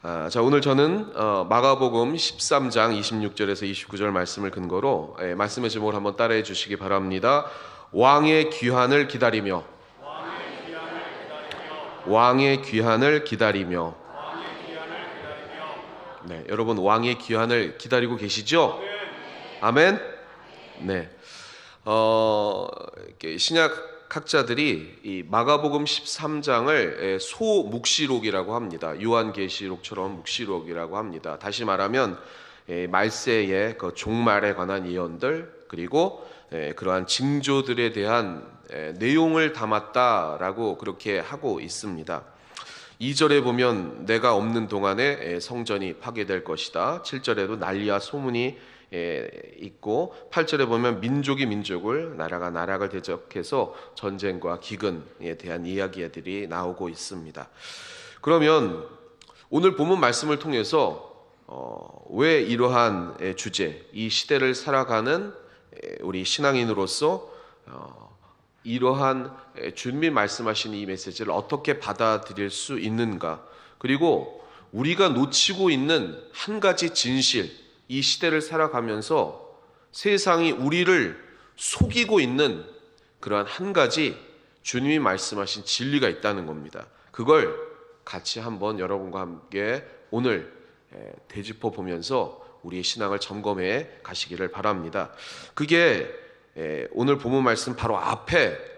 자, 오늘 저는 마가복음 13장 26절에서 29절 말씀을 근거로 말씀의 제목을 한번 따라해 주시기 바랍니다. 왕의 귀환을 기다리며, 왕의 귀환을 기다리며. 네, 여러분 왕의 귀환을 기다리고 계시죠? 아멘. 네. 신약학자들이 이 마가복음 13장을 소묵시록이라고 합니다. 요한계시록처럼 묵시록이라고 합니다. 다시 말하면 말세의 그 종말에 관한 예언들, 그리고 그러한 징조들에 대한 내용을 담았다라고 그렇게 하고 있습니다. 2절에 보면 내가 없는 동안에 성전이 파괴될 것이다. 7절에도 난리와 소문이 있고, 8절에 보면 민족이 민족을, 나라가 나라를 대적해서 전쟁과 기근에 대한 이야기들이 나오고 있습니다. 그러면 오늘 본문 말씀을 통해서 왜 이러한 주제, 이 시대를 살아가는 우리 신앙인으로서 이러한 주님이 말씀하신 이 메시지를 어떻게 받아들일 수 있는가, 그리고 우리가 놓치고 있는 한 가지 진실, 이 시대를 살아가면서 세상이 우리를 속이고 있는 그러한 한 가지 주님이 말씀하신 진리가 있다는 겁니다. 그걸 같이 한번 여러분과 함께 오늘 되짚어 보면서 우리의 신앙을 점검해 가시기를 바랍니다. 그게 오늘 본문 말씀 바로 앞에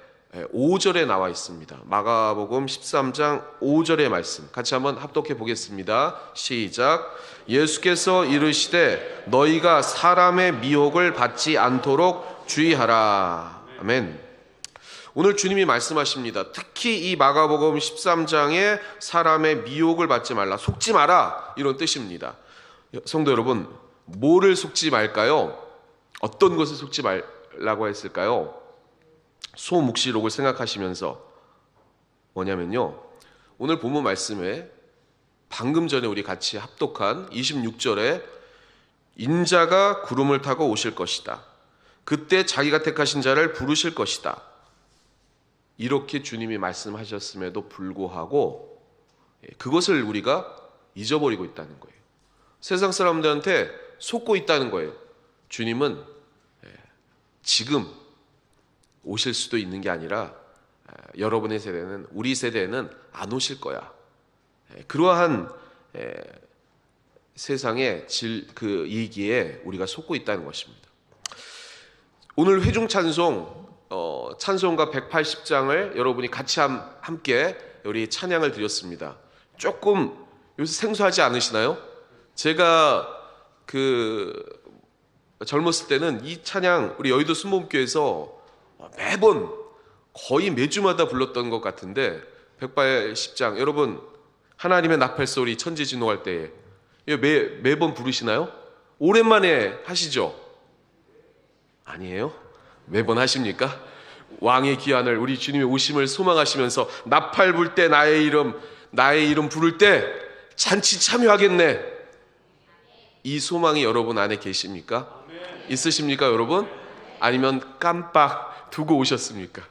5절에 나와 있습니다. 마가복음 13장 5절의 말씀 같이 한번 합독해 보겠습니다. 시작. 예수께서 이르시되 너희가 사람의 미혹을 받지 않도록 주의하라. 아멘. 오늘 주님이 말씀하십니다. 특히 이 마가복음 13장에 사람의 미혹을 받지 말라, 속지 마라, 이런 뜻입니다. 성도 여러분, 뭐를 속지 말까요? 어떤 것을 속지 말라고 했을까요? 소묵시록을 생각하시면서 뭐냐면요, 오늘 본문 말씀에 방금 전에 우리 같이 합독한 26절에 인자가 구름을 타고 오실 것이다, 그때 자기가 택하신 자를 부르실 것이다, 이렇게 주님이 말씀하셨음에도 불구하고 그것을 우리가 잊어버리고 있다는 거예요. 세상 사람들한테 속고 있다는 거예요. 주님은 지금 오실 수도 있는 게 아니라 여러분의 세대는, 우리 세대는 안 오실 거야. 그러한 세상의 그 이기에 우리가 속고 있다는 것입니다. 오늘 회중 찬송, 찬송가 180장을 여러분이 같이 함께 우리 찬양을 드렸습니다. 조금 요새 생소하지 않으시나요? 제가 젊었을 때는 이 찬양 우리 여의도 순복음교회에서 매번 거의 매주마다 불렀던 것 같은데, 180장 여러분 하나님의 나팔소리 천지진노할 때에 매번 부르시나요? 오랜만에 하시죠? 아니에요? 매번 하십니까? 왕의 귀환을, 우리 주님의 오심을 소망하시면서 나팔 불 때 나의 이름 부를 때 잔치 참여하겠네, 이 소망이 여러분 안에 계십니까? 있으십니까 여러분? 아니면 깜빡 두고 오셨습니까?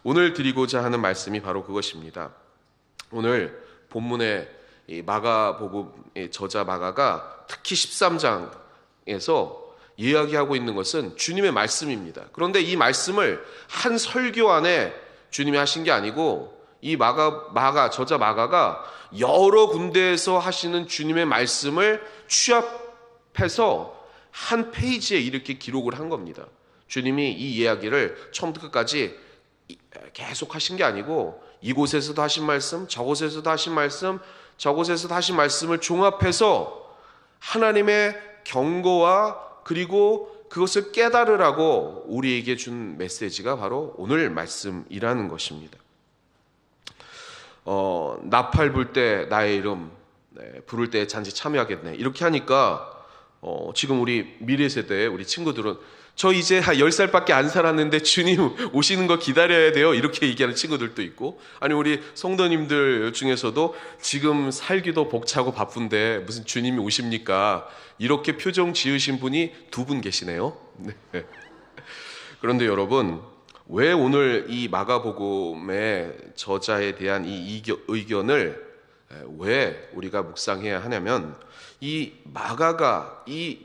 오늘 드리고자 하는 말씀이 바로 그것입니다. 오늘 본문의 마가복음의 저자 마가가 특히 13장에서 이야기하고 있는 것은 주님의 말씀입니다. 그런데 이 말씀을 한 설교 안에 주님이 하신 게 아니고, 이 저자 마가가 여러 군데에서 하시는 주님의 말씀을 취합해서 한 페이지에 이렇게 기록을 한 겁니다. 주님이 이 이야기를 처음부터 끝까지 계속 하신 게 아니고, 이곳에서도 하신 말씀, 저곳에서도 하신 말씀, 저곳에서도 하신 말씀을 종합해서 하나님의 경고와 그리고 그것을 깨달으라고 우리에게 준 메시지가 바로 오늘 말씀이라는 것입니다. 나팔 불 때 나의 이름 부를 때 잔치 참여하겠네, 이렇게 하니까 지금 우리 미래 세대의 우리 친구들은 저 이제 한 10살밖에 안 살았는데 주님 오시는 거 기다려야 돼요, 이렇게 얘기하는 친구들도 있고, 아니 우리 성도님들 중에서도 지금 살기도 벅차고 바쁜데 무슨 주님이 오십니까, 이렇게 표정 지으신 분이 2분 계시네요. 네. 그런데 여러분, 왜 오늘 이 마가복음의 저자에 대한 이 의견을 왜 우리가 묵상해야 하냐면 이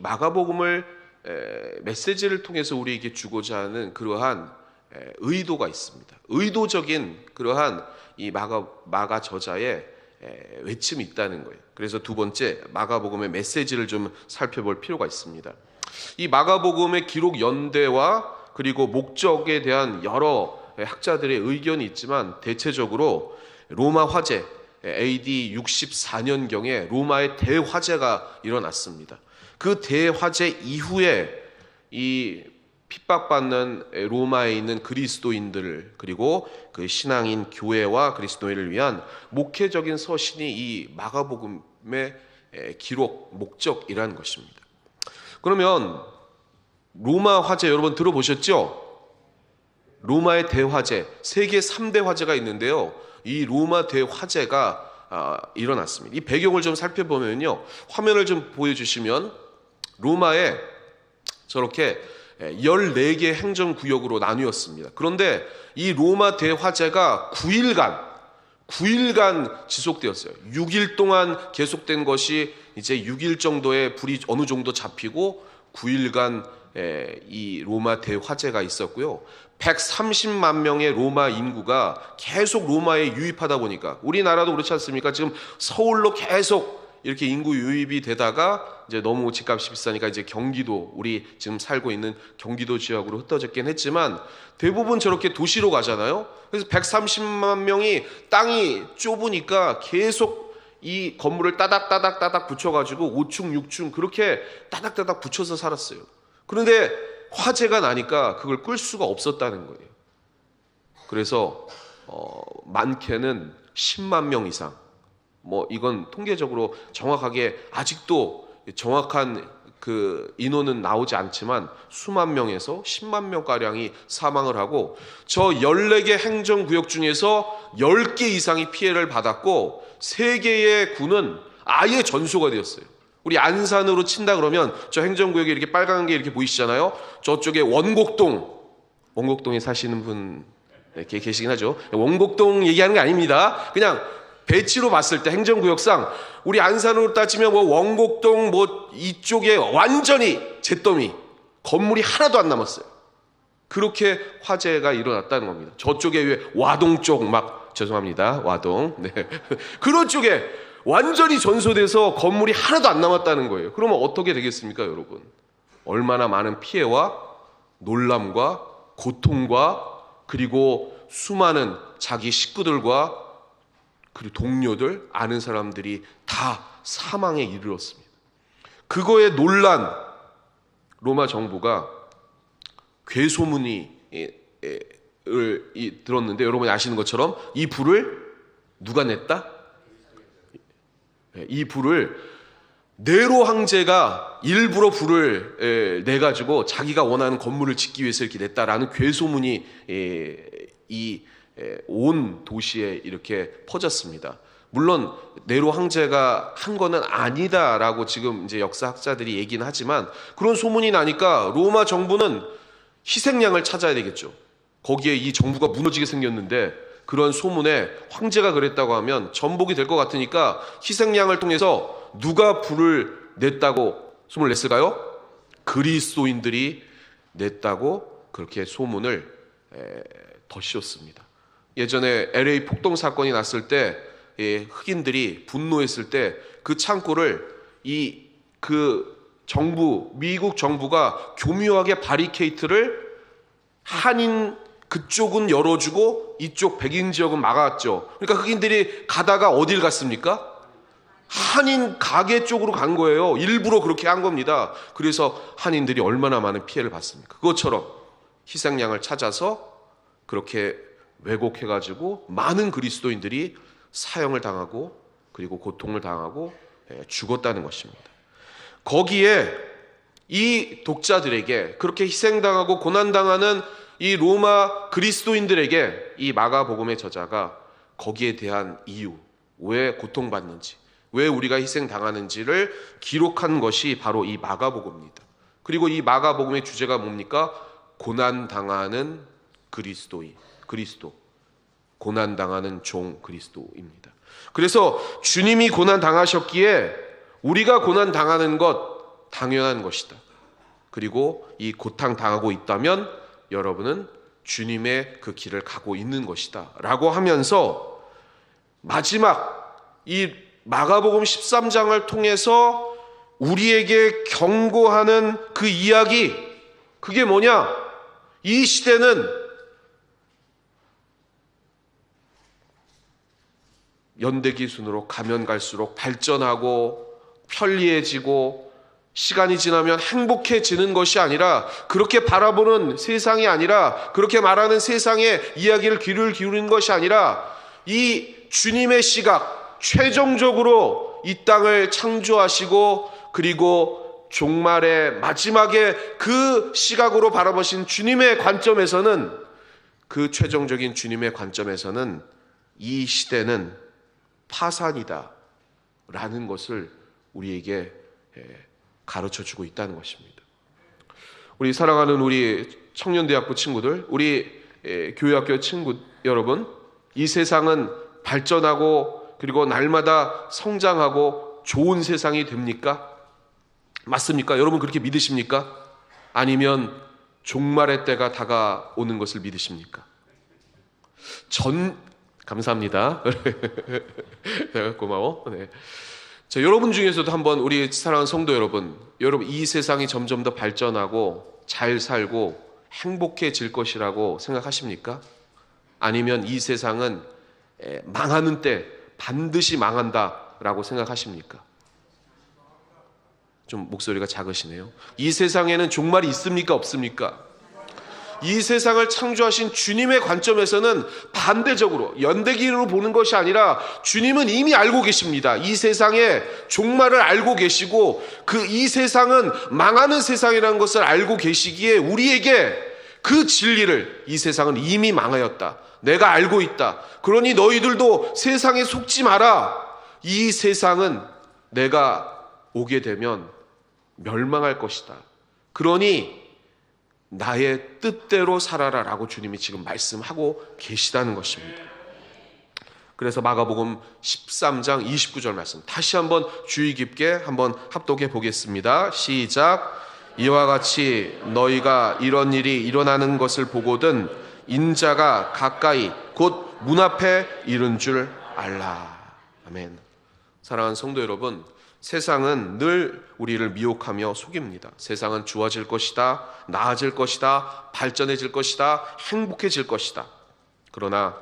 마가복음을 메시지를 통해서 우리에게 주고자 하는 그러한 의도가 있습니다. 의도적인 그러한 이 마가 저자의 외침이 있다는 거예요. 그래서 두 번째, 마가복음의 메시지를 좀 살펴볼 필요가 있습니다. 이 마가복음의 기록 연대와 그리고 목적에 대한 여러 학자들의 의견이 있지만 대체적으로 로마 화재, AD 64년경에 로마의 대화재가 일어났습니다. 그 대화재 이후에 이 핍박받는 로마에 있는 그리스도인들 그리고 그 신앙인 교회와 그리스도인을 위한 목회적인 서신이 이 마가복음의 기록 목적이라는 것입니다. 그러면 로마 화재 여러분 들어보셨죠? 로마의 대화재, 세계 3대 화재가 있는데요. 이 로마 대화재가 일어났습니다. 이 배경을 좀 살펴보면요. 화면을 좀 보여주시면 로마에 저렇게 14개 행정구역으로 나뉘었습니다. 그런데 이 로마 대화재가 9일간 지속되었어요. 6일 동안 계속된 것이 이제 6일 정도의 불이 어느 정도 잡히고 9일간 이 로마 대화재가 있었고요. 130만 명의 로마 인구가 계속 로마에 유입하다 보니까 우리나라도 그렇지 않습니까? 지금 서울로 계속 이렇게 인구 유입이 되다가 이제 너무 집값이 비싸니까 이제 경기도, 우리 지금 살고 있는 경기도 지역으로 흩어졌긴 했지만 대부분 저렇게 도시로 가잖아요. 그래서 130만 명이 땅이 좁으니까 계속 이 건물을 따닥따닥 붙여가지고 5층, 6층 그렇게 따닥따닥 붙여서 살았어요. 그런데 화재가 나니까 그걸 끌 수가 없었다는 거예요. 그래서 많게는 10만 명 이상, 이건 통계적으로 정확하게 아직도 정확한 그 인원은 나오지 않지만 수만 명에서 10만 명가량이 사망을 하고 저 14개 행정구역 중에서 10개 이상이 피해를 받았고 3개의 구는 아예 전소가 되었어요. 우리 안산으로 친다 그러면 저 행정구역에 이렇게 빨간 게 이렇게 보이시잖아요. 저쪽에 원곡동에 사시는 분 계시긴 하죠. 원곡동 얘기하는 게 아닙니다. 그냥 배치로 봤을 때 행정구역상 우리 안산으로 따지면 원곡동 이쪽에 완전히 잿더미, 건물이 하나도 안 남았어요. 그렇게 화재가 일어났다는 겁니다. 저쪽에 왜 와동 쪽 죄송합니다. 와동. 네. 그런 쪽에 완전히 전소돼서 건물이 하나도 안 남았다는 거예요. 그러면 어떻게 되겠습니까, 여러분? 얼마나 많은 피해와 놀람과 고통과 그리고 수많은 자기 식구들과 그리고 동료들, 아는 사람들이 다 사망에 이르렀습니다. 그거에 놀란 로마 정부가 괴소문이 들었는데 여러분이 아시는 것처럼 이 불을 누가 냈다? 이 불을 네로 황제가 일부러 불을 내가지고 자기가 원하는 건물을 짓기 위해서 이렇게 냈다라는 괴소문이 온 도시에 이렇게 퍼졌습니다. 물론 네로 황제가 한 거는 아니다라고 지금 이제 역사학자들이 얘기는 하지만 그런 소문이 나니까 로마 정부는 희생양을 찾아야 되겠죠. 거기에 이 정부가 무너지게 생겼는데 그런 소문에 황제가 그랬다고 하면 전복이 될 것 같으니까 희생양을 통해서 누가 불을 냈다고 소문을 냈을까요? 그리스도인들이 냈다고 그렇게 소문을 덧씌웠습니다. 예전에 LA 폭동 사건이 났을 때 흑인들이 분노했을 때 그 창고를 미국 정부가 교묘하게 바리케이트를 한인 그쪽은 열어주고 이쪽 백인 지역은 막았죠. 그러니까 흑인들이 가다가 어딜 갔습니까? 한인 가게 쪽으로 간 거예요. 일부러 그렇게 한 겁니다. 그래서 한인들이 얼마나 많은 피해를 받습니까? 그것처럼 희생양을 찾아서 그렇게 왜곡해가지고 많은 그리스도인들이 사형을 당하고 그리고 고통을 당하고 죽었다는 것입니다. 거기에 이 독자들에게 그렇게 희생당하고 고난당하는 이 로마 그리스도인들에게 이 마가복음의 저자가 거기에 대한 이유, 왜 고통받는지, 왜 우리가 희생당하는지를 기록한 것이 바로 이 마가복음입니다. 그리고 이 마가복음의 주제가 뭡니까? 고난당하는 그리스도, 고난당하는 종 그리스도입니다. 그래서 주님이 고난 당하셨기에 우리가 고난 당하는 것 당연한 것이다. 그리고 이 고통 당하고 있다면 여러분은 주님의 그 길을 가고 있는 것이다 라고 하면서 마지막 이 마가복음 13장을 통해서 우리에게 경고하는 그 이야기, 그게 뭐냐? 이 시대는 연대기 순으로 가면 갈수록 발전하고 편리해지고 시간이 지나면 행복해지는 것이 아니라, 그렇게 바라보는 세상이 아니라, 그렇게 말하는 세상의 이야기를 귀를 기울이는 것이 아니라, 이 주님의 시각, 최종적으로 이 땅을 창조하시고 그리고 종말의 마지막에 그 시각으로 바라보신 주님의 관점에서는, 그 최종적인 주님의 관점에서는 이 시대는 파산이다 라는 것을 우리에게 가르쳐주고 있다는 것입니다. 우리 사랑하는 우리 청년대학부 친구들, 우리 교회학교 친구 여러분, 이 세상은 발전하고 그리고 날마다 성장하고 좋은 세상이 됩니까? 맞습니까? 여러분 그렇게 믿으십니까? 아니면 종말의 때가 다가오는 것을 믿으십니까? 감사합니다. 고마워. 네. 자, 여러분 중에서도 한번 우리 사랑하는 성도 여러분, 이 세상이 점점 더 발전하고 잘 살고 행복해질 것이라고 생각하십니까? 아니면 이 세상은 망하는 때 반드시 망한다라고 생각하십니까? 좀 목소리가 작으시네요. 이 세상에는 종말이 있습니까? 없습니까? 이 세상을 창조하신 주님의 관점에서는 반대적으로 연대기로 보는 것이 아니라, 주님은 이미 알고 계십니다. 이 세상의 종말을 알고 계시고 그 이 세상은 망하는 세상이라는 것을 알고 계시기에 우리에게 그 진리를, 이 세상은 이미 망하였다, 내가 알고 있다, 그러니 너희들도 세상에 속지 마라, 이 세상은 내가 오게 되면 멸망할 것이다, 그러니 나의 뜻대로 살아라 라고 주님이 지금 말씀하고 계시다는 것입니다. 그래서 마가복음 13장 29절 말씀 다시 한번 주의 깊게 한번 합독해 보겠습니다. 시작. 이와 같이 너희가 이런 일이 일어나는 것을 보거든 인자가 가까이 곧 문 앞에 이른 줄 알라. 아멘. 사랑하는 성도 여러분, 세상은 늘 우리를 미혹하며 속입니다. 세상은 좋아질 것이다, 나아질 것이다, 발전해질 것이다, 행복해질 것이다. 그러나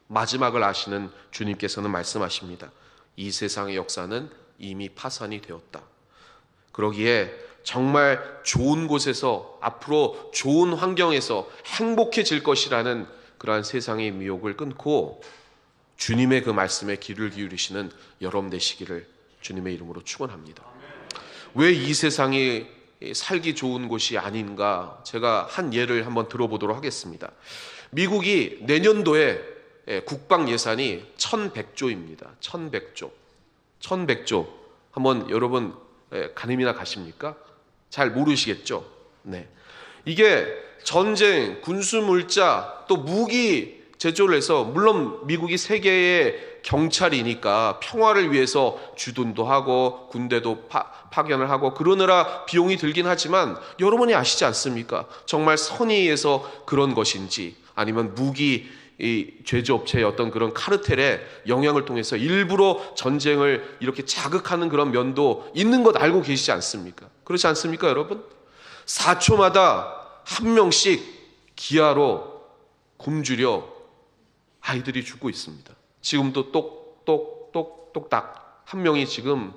마지막을 아시는 주님께서는 말씀하십니다. 이 세상의 역사는 이미 파산이 되었다. 그러기에 정말 좋은 곳에서, 앞으로 좋은 환경에서 행복해질 것이라는 그러한 세상의 미혹을 끊고 주님의 그 말씀에 귀를 기울이시는 여러분 되시기를 주님의 이름으로 축원합니다. 왜 이 세상이 살기 좋은 곳이 아닌가, 제가 한 예를 한번 들어보도록 하겠습니다. 미국이 내년도에 국방 예산이 1100조입니다. 1100조. 한번 여러분 가늠이나 가십니까? 잘 모르시겠죠? 네. 이게 전쟁, 군수물자, 또 무기 제조를 해서, 물론 미국이 세계의 경찰이니까 평화를 위해서 주둔도 하고 군대도 파견을 하고 그러느라 비용이 들긴 하지만, 여러분이 아시지 않습니까? 정말 선의에서 그런 것인지, 아니면 무기 제조업체의 어떤 그런 카르텔의 영향을 통해서 일부러 전쟁을 이렇게 자극하는 그런 면도 있는 것 알고 계시지 않습니까? 그렇지 않습니까, 여러분? 4초마다 한 명씩 기아로 굶주려 아이들이 죽고 있습니다. 지금도 똑딱 한 명이 지금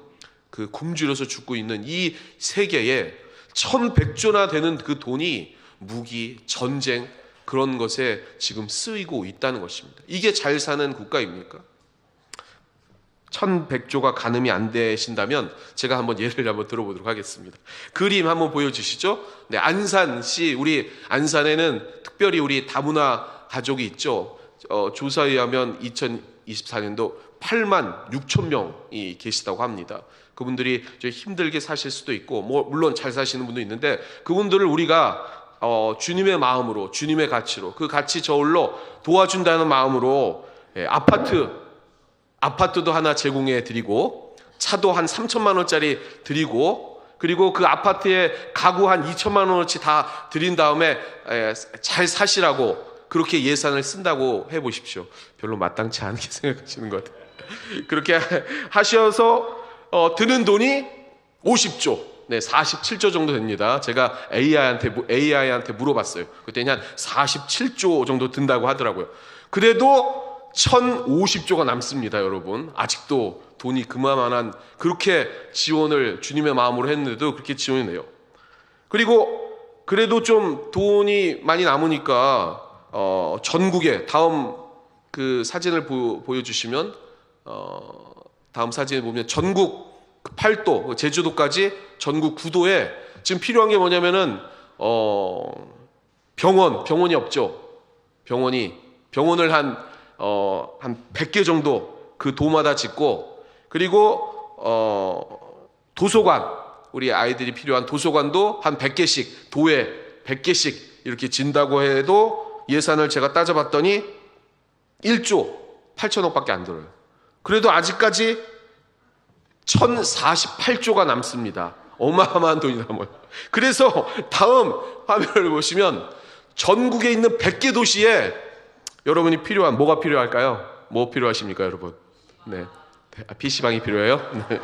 그 굶주려서 죽고 있는 이 세계에 1100조나 되는 그 돈이 무기, 전쟁, 그런 것에 지금 쓰이고 있다는 것입니다. 이게 잘 사는 국가입니까? 1100조가 가늠이 안 되신다면 제가 한번 예를 한번 들어보도록 하겠습니다. 그림 한번 보여주시죠. 네, 안산시, 우리 안산에는 특별히 우리 다문화 가족이 있죠. 조사에 의하면 2024년도 8만 6천 명이 계시다고 합니다. 그분들이 좀 힘들게 사실 수도 있고, 물론 잘 사시는 분도 있는데, 그분들을 우리가 주님의 마음으로, 주님의 가치로, 그 가치 저울로 도와준다는 마음으로 아파트 아파트도 하나 제공해 드리고 차도 한 3천만 원짜리 드리고 그리고 그 아파트에 가구 한 2천만 원어치 다 드린 다음에 잘 사시라고 그렇게 예산을 쓴다고 해보십시오. 별로 마땅치 않게 생각하시는 것 같아요. 그렇게 하셔서 드는 돈이 50조, 47조 정도 됩니다. 제가 AI한테 물어봤어요. 그때는 한 47조 정도 든다고 하더라고요. 그래도 1050조가 남습니다, 여러분. 아직도 돈이 그만한 그렇게 지원을 주님의 마음으로 했는데도 그렇게 지원이 돼요. 그리고 그래도 좀 돈이 많이 남으니까 전국에 다음 그 사진을 보여주시면 다음 사진에 보면 전국 8도 제주도까지 전국 9도에 지금 필요한 게 뭐냐면은 병원이 없죠. 병원을 한 100개 정도 그 도마다 짓고 그리고 도서관 우리 아이들이 필요한 도서관도 한 100개씩 도에 100개씩 이렇게 진다고 해도 예산을 제가 따져봤더니 1조 8천억밖에 안 들어요. 그래도 아직까지 1048조가 남습니다. 어마어마한 돈이 남아요. 그래서 다음 화면을 보시면 전국에 있는 100개 도시에 여러분이 필요한 뭐가 필요할까요? 뭐 필요하십니까, 여러분? 네, PC방이 필요해요? 네.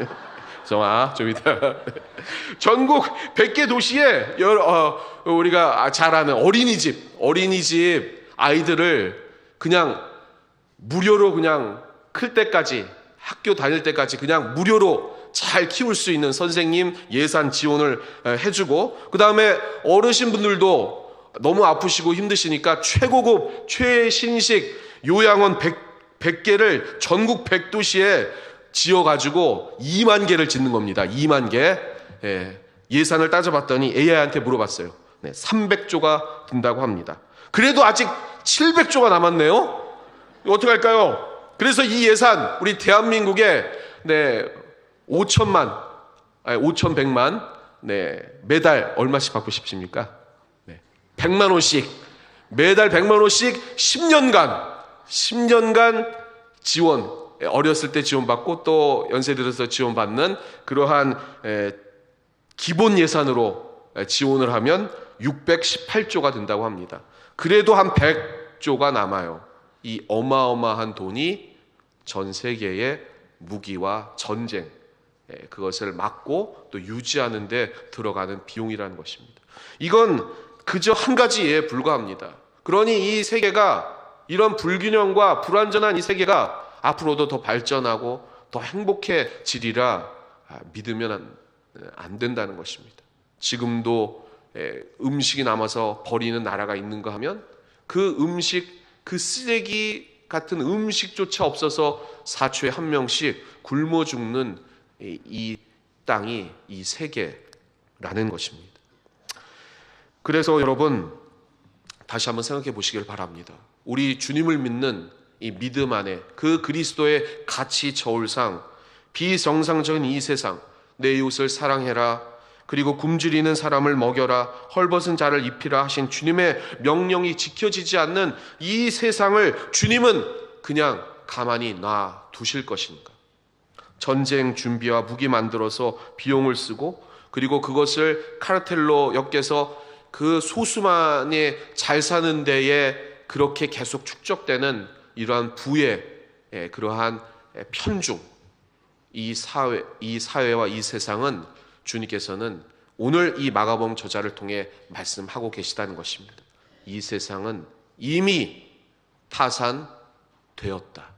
좀 이따. 전국 100개 도시에 우리가 잘 아는 어린이집 아이들을 그냥 무료로 그냥 클 때까지 학교 다닐 때까지 그냥 무료로 잘 키울 수 있는 선생님 예산 지원을 해주고 그 다음에 어르신분들도 너무 아프시고 힘드시니까 최고급 최신식 요양원 100개를 전국 100도시에 지어가지고 2만 개를 짓는 겁니다. 2만 개. 예산을 따져봤더니 AI한테 물어봤어요. 300조가 든다고 합니다. 그래도 아직 700조가 남았네요. 어떻게 할까요? 그래서 이 예산 우리 대한민국에 5,100만 매달 얼마씩 받고 싶습니까? 100만 원씩 매달 100만 원씩 10년간 지원 어렸을 때 지원받고 또 연세 들어서 지원받는 그러한 기본 예산으로 지원을 하면 618조가 된다고 합니다. 그래도 한 100조가 남아요. 이 어마어마한 돈이 전 세계의 무기와 전쟁 그것을 막고 또 유지하는 데 들어가는 비용이라는 것입니다. 이건 그저 한 가지에 불과합니다. 그러니 이 세계가 이런 불균형과 불완전한 이 세계가 앞으로도 더 발전하고 더 행복해지리라 믿으면 안 된다는 것입니다. 지금도 음식이 남아서 버리는 나라가 있는가 하면 그 음식, 그 쓰레기 같은 음식조차 없어서 4초에 한 명씩 굶어 죽는 이 땅이 이 세계라는 것입니다. 그래서 여러분 다시 한번 생각해 보시길 바랍니다. 우리 주님을 믿는 이 믿음 안에 그 그리스도의 가치 저울상 비정상적인 이 세상 내 이웃을 사랑해라 그리고 굶주리는 사람을 먹여라 헐벗은 자를 입히라 하신 주님의 명령이 지켜지지 않는 이 세상을 주님은 그냥 가만히 놔두실 것인가? 전쟁 준비와 무기 만들어서 비용을 쓰고 그리고 그것을 카르텔로 엮여서 그 소수만이 잘 사는 데에 그렇게 계속 축적되는 이러한 부의 그러한 편중 이 사회와 이 세상은 주님께서는 오늘 이 마가복음 저자를 통해 말씀하고 계시다는 것입니다. 이 세상은 이미 타산되었다.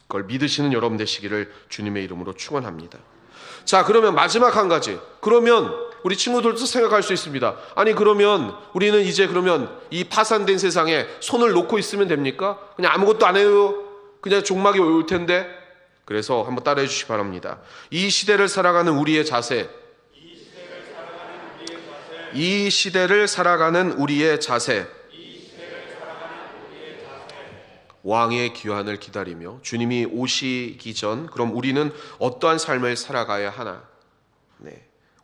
그걸 믿으시는 여러분 되시기를 주님의 이름으로 축원합니다. 자, 그러면 마지막 한 가지. 그러면 우리 친구들도 생각할 수 있습니다. 아니 그러면 우리는 이제 그러면 이 파산된 세상에 손을 놓고 있으면 됩니까? 그냥 아무것도 안 해요. 그냥 종막이 올 텐데. 그래서 한번 따라해 주시기 바랍니다. 이 시대를 살아가는 우리의 자세. 이 시대를 살아가는 우리의 자세. 왕의 귀환을 기다리며 주님이 오시기 전 그럼 우리는 어떠한 삶을 살아가야 하나?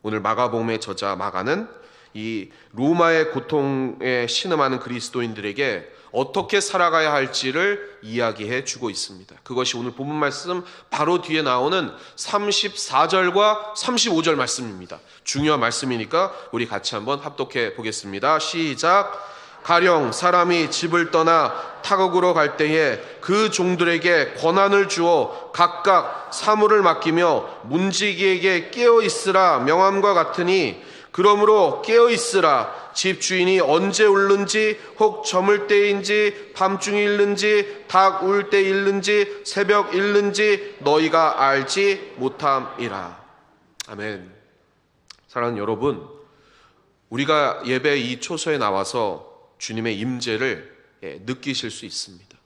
오늘 마가복음의 저자 마가는 이 로마의 고통에 신음하는 그리스도인들에게 어떻게 살아가야 할지를 이야기해 주고 있습니다. 그것이 오늘 본문 말씀 바로 뒤에 나오는 34절과 35절 말씀입니다. 중요한 말씀이니까 우리 같이 한번 합독해 보겠습니다. 시작. 가령 사람이 집을 떠나 타국으로 갈 때에 그 종들에게 권한을 주어 각각 사물을 맡기며 문지기에게 깨어 있으라 명함과 같으니, 그러므로 깨어 있으라. 집 주인이 언제 울는지, 혹 저물 때인지 밤중이 일는지 닭 울 때 일는지 새벽 일는지 너희가 알지 못함이라. 아멘. 사랑하는 여러분, 우리가 예배 이 초소에 나와서 주님의 임재를 느끼실 수 있습니다.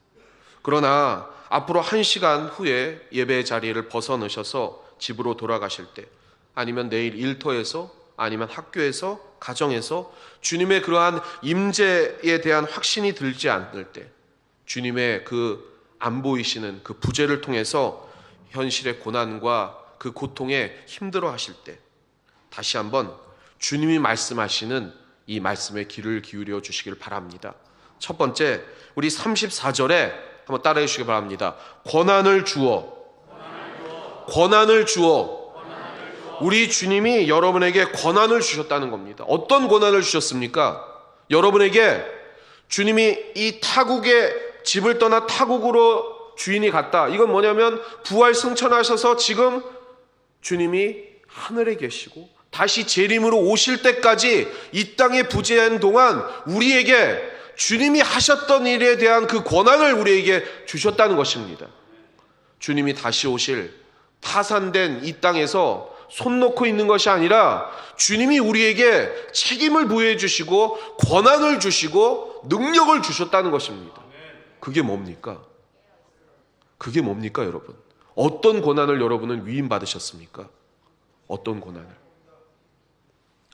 그러나 앞으로 1시간 후에 예배 자리를 벗어나셔서 집으로 돌아가실 때, 아니면 내일 일터에서, 아니면 학교에서, 가정에서 주님의 그러한 임재에 대한 확신이 들지 않을 때, 주님의 그 안 보이시는 그 부재를 통해서 현실의 고난과 그 고통에 힘들어 하실 때, 다시 한번 주님이 말씀하시는 이 말씀에 귀를 기울여 주시길 바랍니다. 첫 번째, 우리 34절에 한번 따라해 주시기 바랍니다. 권한을 주어. 우리 주님이 여러분에게 권한을 주셨다는 겁니다. 어떤 권한을 주셨습니까? 여러분에게 주님이 이 타국에 집을 떠나 타국으로 주인이 갔다. 이건 뭐냐면 부활 승천하셔서 지금 주님이 하늘에 계시고 다시 재림으로 오실 때까지 이 땅에 부재한 동안 우리에게 주님이 하셨던 일에 대한 그 권한을 우리에게 주셨다는 것입니다. 주님이 다시 오실 파산된 이 땅에서 손 놓고 있는 것이 아니라 주님이 우리에게 책임을 부여해 주시고 권한을 주시고 능력을 주셨다는 것입니다. 그게 뭡니까? 그게 뭡니까, 여러분? 어떤 권한을 여러분은 위임받으셨습니까? 어떤 권한을?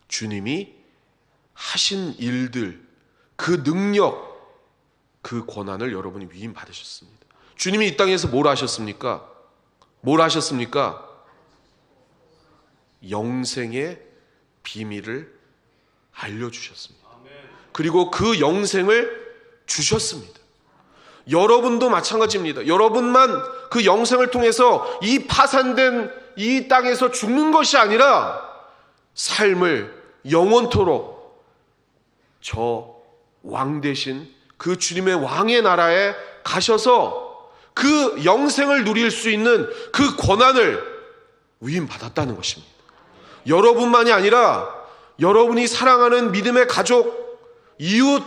주님이 하신 일들, 그 능력, 그 권한을 여러분이 위임받으셨습니다. 주님이 이 땅에서 뭘 하셨습니까? 뭘 하셨습니까? 영생의 비밀을 알려주셨습니다. 그리고 그 영생을 주셨습니다. 여러분도 마찬가지입니다. 여러분만 그 영생을 통해서 이 파산된 이 땅에서 죽는 것이 아니라 삶을 영원토록 저 왕 대신 그 주님의 왕의 나라에 가셔서 그 영생을 누릴 수 있는 그 권한을 위임받았다는 것입니다. 여러분만이 아니라 여러분이 사랑하는 믿음의 가족, 이웃,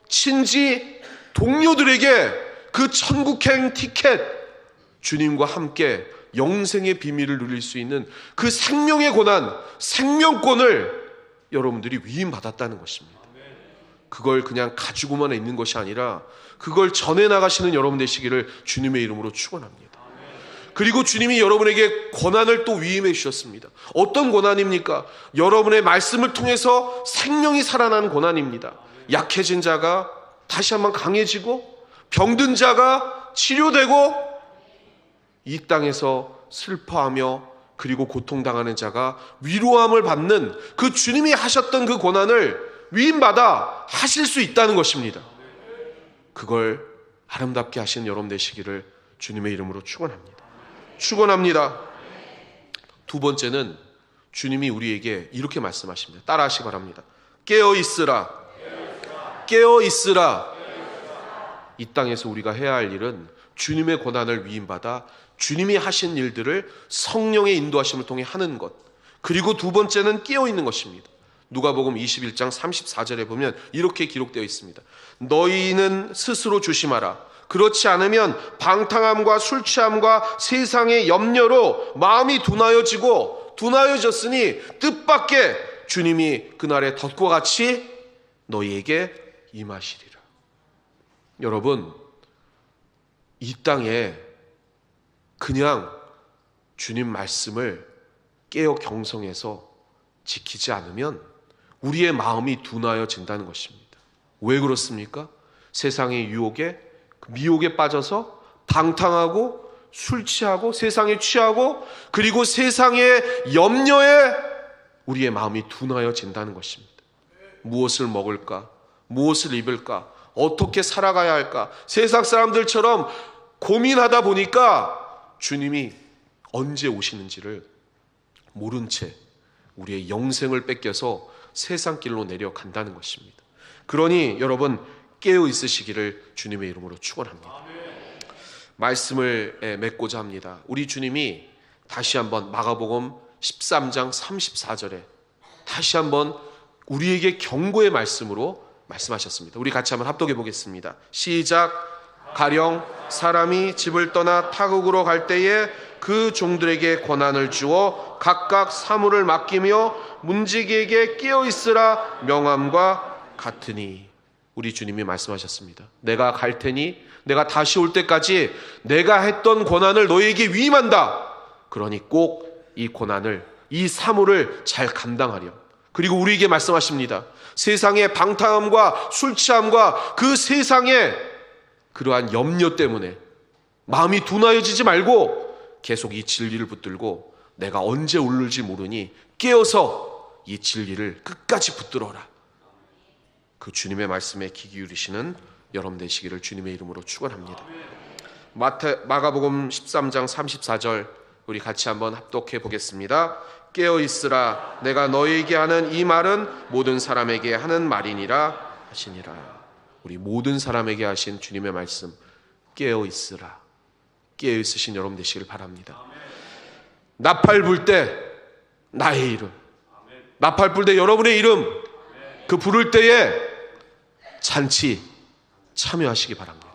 친지, 동료들에게 그 천국행 티켓, 주님과 함께 영생의 비밀을 누릴 수 있는 그 생명의 고난, 생명권을 여러분들이 위임받았다는 것입니다. 그걸 그냥 가지고만 있는 것이 아니라 그걸 전해 나가시는 여러분 되시기를 주님의 이름으로 축원합니다. 그리고 주님이 여러분에게 권한을 또 위임해 주셨습니다. 어떤 권한입니까? 여러분의 말씀을 통해서 생명이 살아나는 권한입니다. 약해진 자가 다시 한번 강해지고, 병든 자가 치료되고, 이 땅에서 슬퍼하며 그리고 고통당하는 자가 위로함을 받는 그 주님이 하셨던 그 권한을 위임받아 하실 수 있다는 것입니다. 그걸 아름답게 하시는 여러분 되시기를 주님의 이름으로 축원합니다. 두 번째는 주님이 우리에게 이렇게 말씀하십니다. 따라하시기 바랍니다. 깨어 있으라. 이 땅에서 우리가 해야 할 일은 주님의 권한을 위임받아 주님이 하신 일들을 성령의 인도하심을 통해 하는 것. 그리고 두 번째는 깨어 있는 것입니다. 누가복음 21장 34절에 보면 이렇게 기록되어 있습니다. 너희는 스스로 조심하라. 그렇지 않으면 방탕함과 술 취함과 세상의 염려로 마음이 둔하여졌으니 뜻밖의 주님이 그날의 덫과 같이 너희에게 임하시리라. 여러분, 이 땅에 그냥 주님 말씀을 깨어 경성해서 지키지 않으면 우리의 마음이 둔하여진다는 것입니다. 왜 그렇습니까? 세상의 유혹에, 미혹에 빠져서 방탕하고 술 취하고 세상에 취하고 그리고 세상의 염려에 우리의 마음이 둔하여진다는 것입니다. 무엇을 먹을까? 무엇을 입을까? 어떻게 살아가야 할까? 세상 사람들처럼 고민하다 보니까 주님이 언제 오시는지를 모른 채 우리의 영생을 뺏겨서 세상 길로 내려간다는 것입니다. 그러니 여러분 깨어 있으시기를 주님의 이름으로 축원합니다. 말씀을 맺고자 합니다. 우리 주님이 다시 한번 마가복음 13장 34절에 다시 한번 우리에게 경고의 말씀으로 말씀하셨습니다. 우리 같이 한번 합독해 보겠습니다. 시작. 가령 사람이 집을 떠나 타국으로 갈 때에 그 종들에게 권한을 주어 각각 사물을 맡기며 문지기에게 깨어 있으라 명함과 같으니. 우리 주님이 말씀하셨습니다. 내가 갈 테니 내가 다시 올 때까지 내가 했던 권한을 너희에게 위임한다. 그러니 꼭 이 권한을, 이 사물을 잘 감당하렴. 그리고 우리에게 말씀하십니다. 세상의 방탕함과 술 취함과 그 세상의 그러한 염려 때문에 마음이 둔하여지지 말고 계속 이 진리를 붙들고 내가 언제 오를지 모르니 깨어서 이 진리를 끝까지 붙들어라. 그 주님의 말씀에 귀 기울이시는 여러분 되시기를 주님의 이름으로 축원합니다. 마가복음 13장 34절 우리 같이 한번 합독해 보겠습니다. 깨어 있으라. 내가 너희에게 하는 이 말은 모든 사람에게 하는 말이니라 하시니라. 우리 모든 사람에게 하신 주님의 말씀, 깨어 있으라. 깨어 있으신 여러분 되시길 바랍니다. 나팔 불 때 나의 이름, 나팔 불 때 여러분의 이름, 그 부를 때에 잔치 참여하시기 바랍니다.